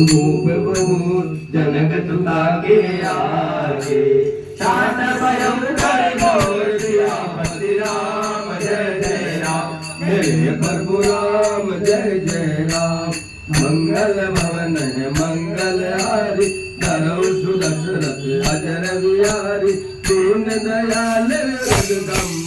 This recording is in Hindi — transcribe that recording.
रूप बहुत जनक तुता के आगे शांत भयंकर घोर सियापति राम जय जय राम मेरे प्रभु राम जय जय राम। मंगल भवन है मंगल हारी धरो सुदशरथ अजर बिहारी दीन दयाल रघुगम